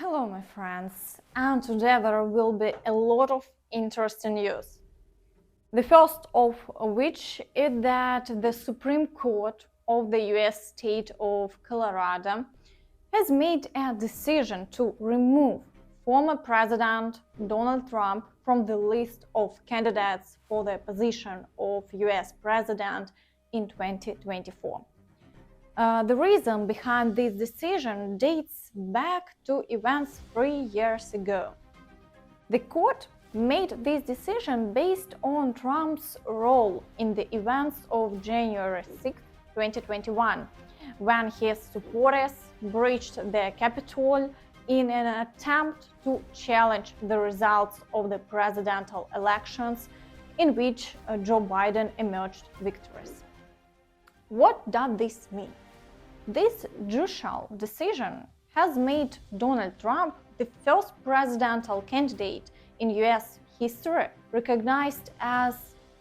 Hello, my friends, and today there will be a lot of interesting news. The first of which is that the Supreme Court of the US state of Colorado has made a decision to remove former President Donald Trump from the list of candidates for the position of US President in 2024. The reason behind this decision dates back to events 3 years ago. The court made this decision based on Trump's role in the events of January 6, 2021, when his supporters breached the Capitol in an attempt to challenge the results of the presidential elections in which Joe Biden emerged victorious. What does this mean? This judicial decision has made Donald Trump the first presidential candidate in US history recognized as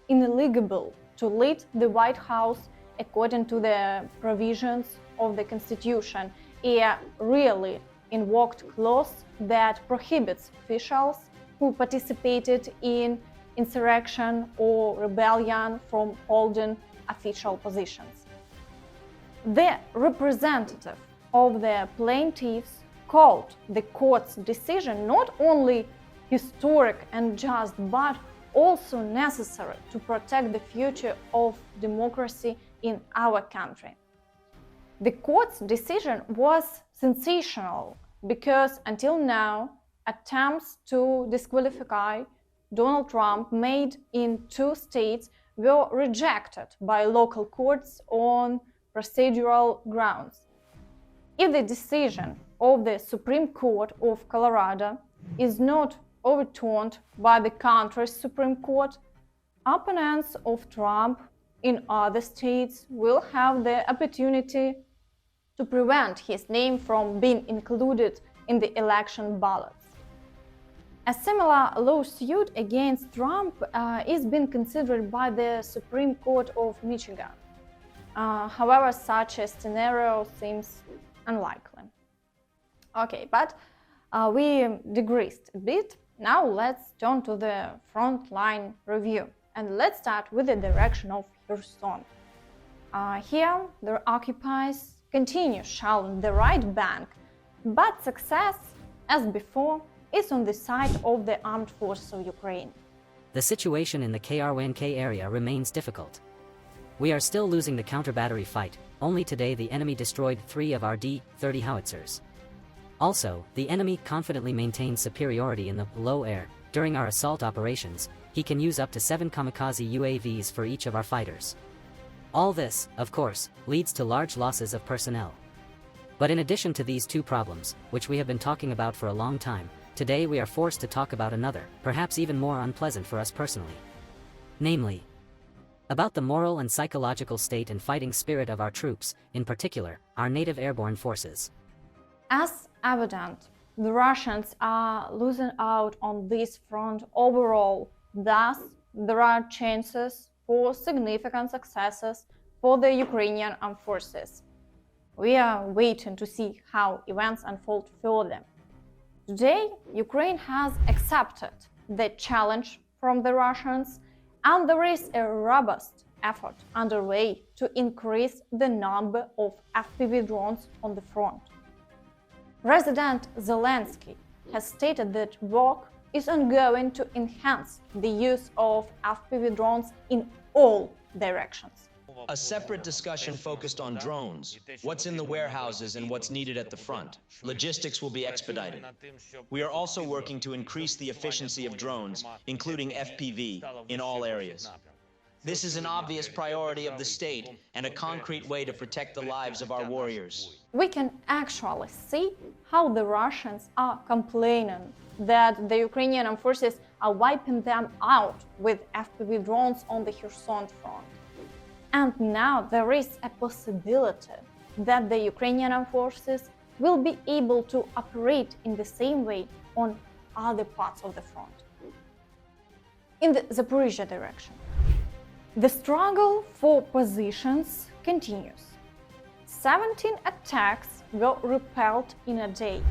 ineligible to lead the White House according to the provisions of the Constitution, a really invoked clause that prohibits officials who participated in insurrection or rebellion from holding official positions. The representative of the plaintiffs called the court's decision not only historic and just, but also necessary to protect the future of democracy in our country. The court's decision was sensational because until now, attempts to disqualify Donald Trump made in 2 states were rejected by local courts on procedural grounds. If the decision of the Supreme Court of Colorado is not overturned by the country's Supreme Court, opponents of Trump in other states will have the opportunity to prevent his name from being included in the election ballots. A similar lawsuit against Trump is being considered by the Supreme Court of Michigan. However, such a scenario seems unlikely. Okay, but we digressed a bit. Now let's turn to the frontline review, and let's start with the direction of Kherson. Here, the occupiers continue shelling the right bank, but success, as before, is on the side of the armed forces of Ukraine. The situation in the Kherson area remains difficult. We are still losing the counter-battery fight. Only today the enemy destroyed 3 of our D-30 howitzers. Also, the enemy confidently maintains superiority in the low air. During our assault operations, he can use up to 7 kamikaze UAVs for each of our fighters. All this, of course, leads to large losses of personnel. But in addition to these 2 problems, which we have been talking about for a long time, today we are forced to talk about another, perhaps even more unpleasant for us personally. Namely, about the moral and psychological state and fighting spirit of our troops, in particular, our native airborne forces. As evident, the Russians are losing out on this front overall. Thus, there are chances for significant successes for the Ukrainian Armed Forces. We are waiting to see how events unfold further. Today, Ukraine has accepted the challenge from the Russians, and there is a robust effort underway to increase the number of FPV drones on the front. President Zelensky has stated that work is ongoing to enhance the use of FPV drones in all directions. A separate discussion focused on drones, what's in the warehouses and what's needed at the front. Logistics will be expedited. We are also working to increase the efficiency of drones, including FPV, in all areas. This is an obvious priority of the state and a concrete way to protect the lives of our warriors. We can actually see how the Russians are complaining that the Ukrainian Armed Forces are wiping them out with FPV drones on the Kherson front. And now there is a possibility that the Ukrainian Armed Forces will be able to operate in the same way on other parts of the front. In the Zaporizhzhia direction, the struggle for positions continues. 17 attacks were repelled in a day.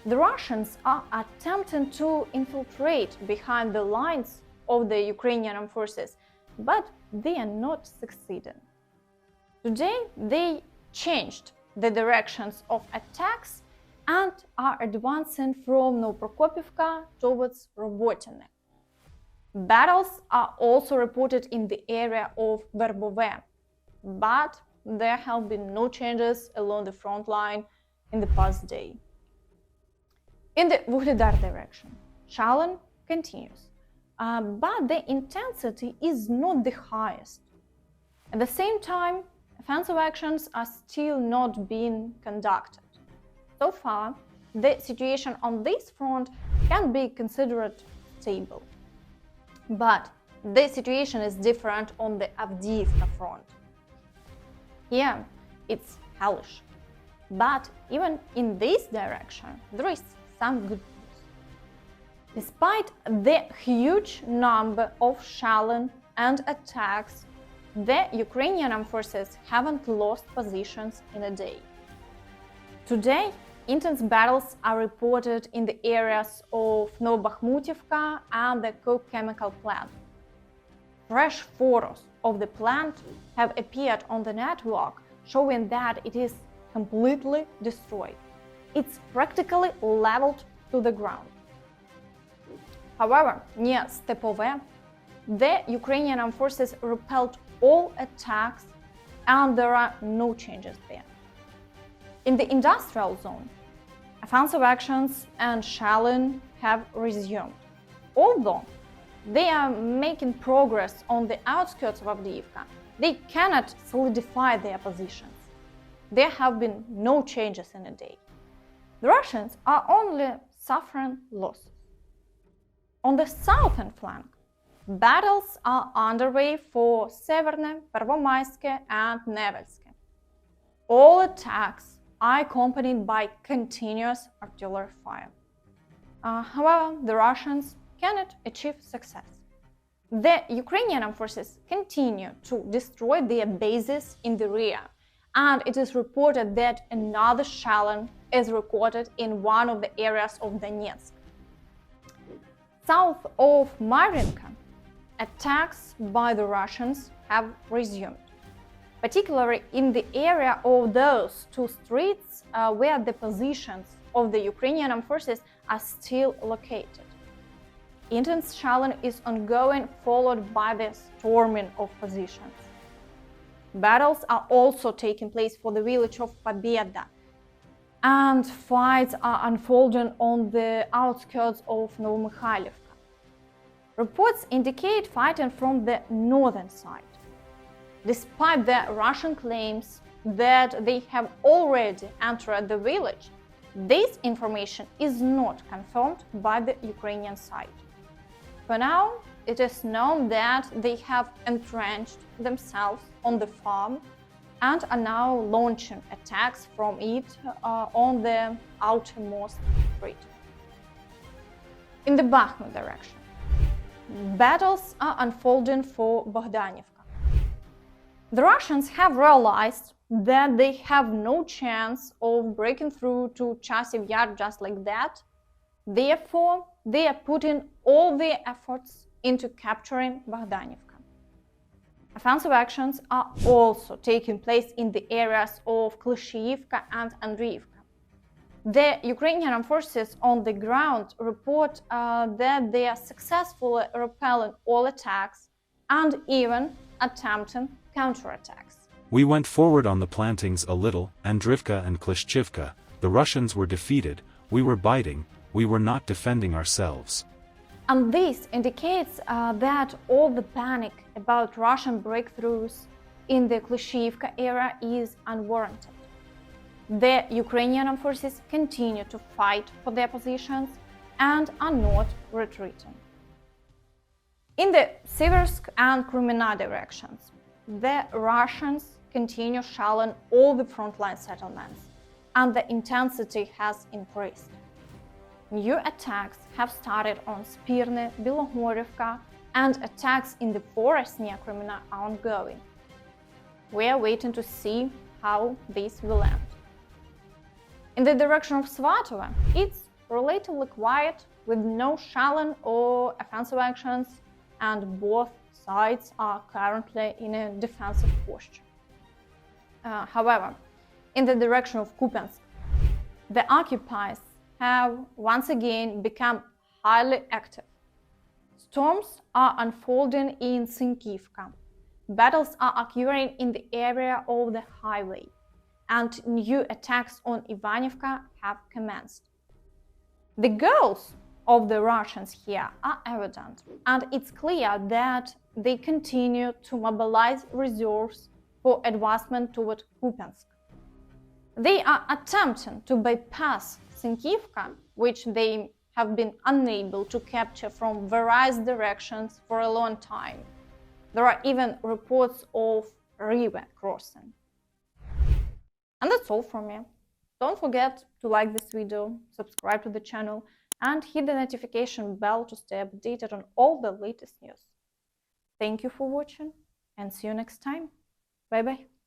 The Russians are attempting to infiltrate behind the lines of the Ukrainian Armed Forces, but they are not succeeding. Today, they changed the directions of attacks and are advancing from Novoprokopivka towards Robotyne. Battles are also reported in the area of Verbove, but there have been no changes along the front line in the past day. In the Vuhledar direction, challenge continues, but the intensity is not the highest. At the same time, offensive actions are still not being conducted. So far, the situation on this front can be considered stable. But the situation is different on the Avdiivka front. Here, it's hellish. But even in this direction, there is some good news. Despite the huge number of shelling and attacks, the Ukrainian Armed Forces haven't lost positions in a day. Today, intense battles are reported in the areas of Novobakhmutivka and the coke chemical plant. Fresh photos of the plant have appeared on the network, showing that it is completely destroyed. It's practically leveled to the ground. However, near Stepove, the Ukrainian Armed Forces repelled all attacks and there are no changes there. In the industrial zone, offensive actions and shelling have resumed. Although they are making progress on the outskirts of Avdiivka, they cannot solidify their positions. There have been no changes in a day. The Russians are only suffering losses. On the southern flank, battles are underway for Severne, Pervomayske and Nevelske. All attacks are accompanied by continuous artillery fire. However, the Russians cannot achieve success. The Ukrainian Armed Forces continue to destroy their bases in the rear, and it is reported that another shelling is recorded in one of the areas of Donetsk. South of Marinka, attacks by the Russians have resumed, particularly in the area of those two streets where the positions of the Ukrainian Armed Forces are still located. Intense shelling is ongoing, followed by the storming of positions. Battles are also taking place for the village of Pobeda, and fights are unfolding on the outskirts of Novomykhailivka. Reports indicate fighting from the northern side. Despite the Russian claims that they have already entered the village, this information is not confirmed by the Ukrainian side. For now, it is known that they have entrenched themselves on the farm and are now launching attacks from it on the outermost street. In the Bakhmut direction, battles are unfolding for Bogdanivka. The Russians have realized that they have no chance of breaking through to Chasiv Yar just like that. Therefore, they are putting all their efforts into capturing Bogdanivka. Offensive actions are also taking place in the areas of Klishchiivka and Andriivka. The Ukrainian Armed Forces on the ground report that they are successfully repelling all attacks and even attempting counterattacks. We went forward on the plantings a little, Andriivka and Klishchiivka. The Russians were defeated, we were biting, we were not defending ourselves. And this indicates that all the panic about Russian breakthroughs in the Klishchiivka area is unwarranted. The Ukrainian Armed Forces continue to fight for their positions and are not retreating. In the Siversk and Krumina directions, the Russians continue shelling all the frontline settlements, and the intensity has increased. New attacks have started on Spirne, Bilogorivka, and attacks in the forest near Krumina are ongoing. We are waiting to see how this will end. In the direction of Svatove, it's relatively quiet, with no shelling or offensive actions, and both sides are currently in a defensive posture. However, in the direction of Kupiansk, the occupiers have once again become highly active. Storms are unfolding in Sinkivka. Battles are occurring in the area of the highway, and new attacks on Ivanivka have commenced. The goals of the Russians here are evident, and it's clear that they continue to mobilize reserves for advancement toward Kupiansk. They are attempting to bypass Sinkivka, which they have been unable to capture from various directions for a long time. There are even reports of river crossing. And that's all from me. Don't forget to like this video, subscribe to the channel, and hit the notification bell to stay updated on all the latest news. Thank you for watching, and see you next time. Bye bye.